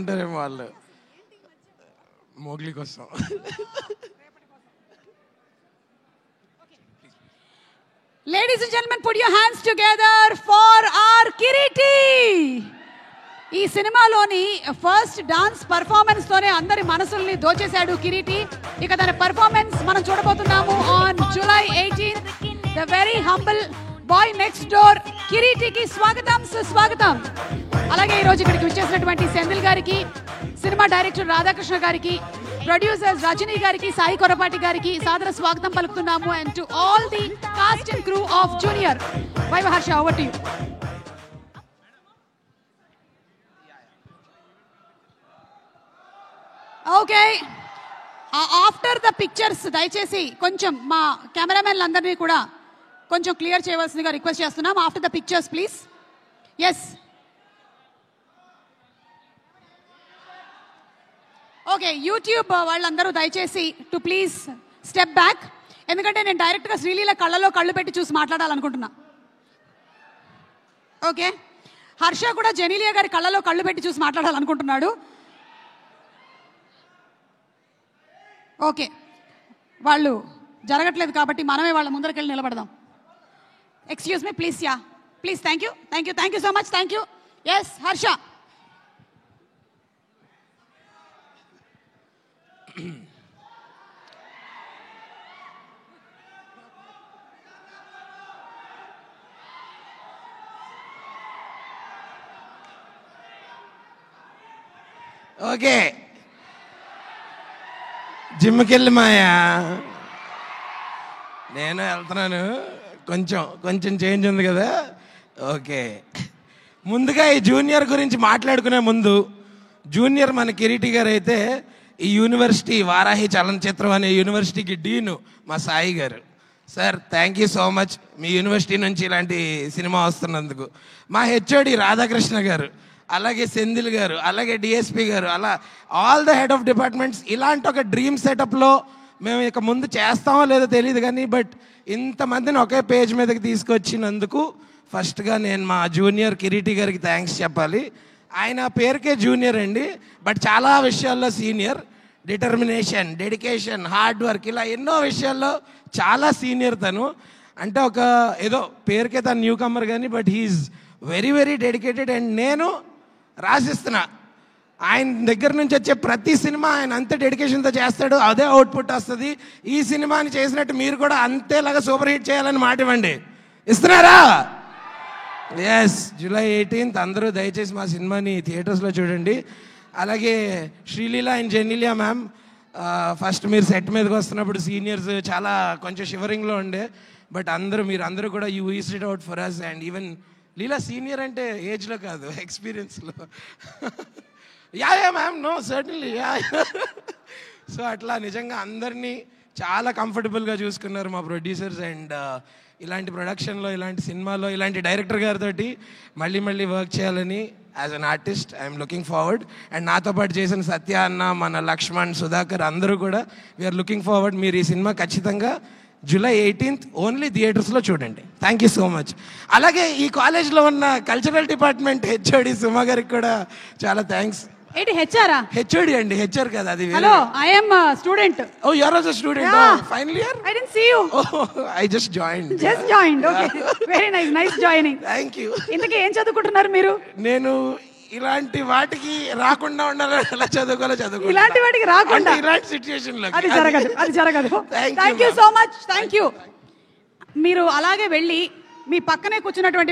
ఉంటారేమో వాళ్ళు మోగ్లీ కోసం. Ladies and gentlemen, put your hands together for our Kiriti. ఈ సినిమాలోని ఫస్ట్ డాన్స్ పర్ఫార్మెన్స్ తోనే అందరి మనసుల్ని దోచేశాడు కిరీటి. ఇక తన పర్ఫార్మెన్స్ మనం చూడబోతున్నాము on July 18th. The very humble boy next door కిరీటికి స్వాగతం, సుస్వాగతం. అలాగే ఈరోజు ఇక్కడికి వచ్చేసినటువంటి సెంధిల్ గారికి, సినిమా డైరెక్టర్ రాధాకృష్ణ గారికి, ప్రొడ్యూసర్స్ రజనీ గారికి, సాయి కొరపాటి గారికి సాదర స్వాగతం పలుకుతున్నాము. And to all the cast and crew of junior. Viva Harsha, over to you. Okay, after the pictures దయచేసి కొంచెం మా కెమెరామెన్లు అందరినీ కూడా కొంచెం క్లియర్ చేయవలసిందిగా రిక్వెస్ట్ చేస్తున్నాం. After the pictures please. Yes, okay. YouTube వాళ్ళందరూ దయచేసి టు ప్లీజ్ స్టెప్ బ్యాక్, ఎందుకంటే నేను డైరెక్ట్గా శ్రీలీల కళ్ళలో కళ్ళు పెట్టి చూసి మాట్లాడాలనుకుంటున్నా. ఓకే, హర్ష కూడా జెనీలియా గారి కళ్ళలో కళ్ళు పెట్టి చూసి మాట్లాడాలనుకుంటున్నాడు. ఓకే, వాళ్ళు జరగట్లేదు కాబట్టి మనమే వాళ్ళ ముందరకెళ్ళి నిలబడదాం. Excuse me please. Yeah please. Thank you, thank you, thank you so much, thank you. Yes Harsha. Okay, జిమ్కి వెళ్ళి మాయా నేను వెళ్తున్నాను. కొంచెం చేంజ్ ఉంది కదా. ఓకే, ముందుగా ఈ జూనియర్ గురించి మాట్లాడుకునే ముందు, జూనియర్ మన కిరీటి గారు అయితే ఈ యూనివర్సిటీ వారాహి చలనచిత్రం అనే యూనివర్సిటీకి డీను మా సాయి గారు. Sir thank you so much, me university నుంచి ఇలాంటి సినిమా వస్తున్నందుకు. మా హెచ్ఓడి రాధాకృష్ణ గారు, అలాగే సెంధిల్ గారు, అలాగే డిఎస్పి గారు, అలా all the head of departments. ఇలాంటి ఒక డ్రీమ్ సెటప్లో మేము ఇక ముందు చేస్తామో లేదో తెలియదు కానీ, బట్ ఇంతమందిని ఒకే పేజ్ మీదకి తీసుకొచ్చినందుకు ఫస్ట్గా నేను మా జూనియర్ కిరీటి గారికి థ్యాంక్స్ చెప్పాలి. ఆయన పేరుకే జూనియర్ అండి, బట్ చాలా విషయాల్లో senior. Determination, dedication, hard work, ఇలా ఎన్నో విషయాల్లో చాలా సీనియర్ తను. అంటే ఒక ఏదో పేరుకే తను న్యూ కమర్ కానీ, but he is very very dedicated. And నేను రాసిస్తున్నా, ఆయన దగ్గర నుంచి వచ్చే ప్రతి సినిమా ఆయన అంతే డెడికేషన్తో చేస్తాడు, అదే అవుట్పుట్ వస్తుంది. ఈ సినిమాని చేసినట్టు మీరు కూడా అంతేలాగా సూపర్ హిట్ చేయాలని మాట ఇవ్వండి. ఇస్తున్నారా? ఎస్, జూలై 18th అందరూ దయచేసి మా సినిమాని థియేటర్స్లో చూడండి. అలాగే Sreeleela and Genelia ma'am, first మీరు సెట్ మీదకి వస్తున్నప్పుడు సీనియర్స్ చాలా కొంచెం షివరింగ్లో ఉండే, బట్ మీరందరూ కూడా you ease it out for us. And even Leela senior అంటే ఏజ్లో కాదు, ఎక్స్పీరియన్స్లో. Yeah ma'am, no certainly yeah. So అట్లా నిజంగా అందరినీ చాలా కంఫర్టబుల్గా చూసుకున్నారు మా ప్రొడ్యూసర్స్. అండ్ ఇలాంటి ప్రొడక్షన్లో, ఇలాంటి సినిమాలో, ఇలాంటి డైరెక్టర్ గారితో మళ్ళీ వర్క్ చేయాలని as an artist I'm looking forward. And నాతో పాటు చేసిన సత్య అన్న, మన లక్ష్మణ్, సుధాకర్ అందరూ కూడా వీఆర్ లుకింగ్ ఫార్వర్డ్. మీరు ఈ సినిమా ఖచ్చితంగా జూలై 18th ఓన్లీ థియేటర్స్లో చూడండి. Thank you so much. అలాగే ఈ కాలేజ్లో ఉన్న కల్చరల్ డిపార్ట్మెంట్ హెచ్ఓడి సుమా గారికి కూడా చాలా థ్యాంక్స్. ఏంటి హెచ్ఆరా? హెచ్ఓడి అండి, హెచ్ఆర్ కదా అది. Hello, I am student. Oh you are also student? Final year? I didn't see you. I just joined. Okay, very nice joining. Thank you. ఇంతకీ ఏం చదువుకుంటున్నారు మీరు? నేను ఇలాంటి వాటికి రాకుండా ఉండాలని ఎలా చదువుకోవాలో చదువుకో. ఇలాంటి వాటికి రాకుండా ఇలాంటి సిచ్యుయేషన్ లో అది జరగదు. Thank you so much, thank you. మీరు అలాగే వెళ్ళి మీ పక్కనే కూర్చున్నటువంటి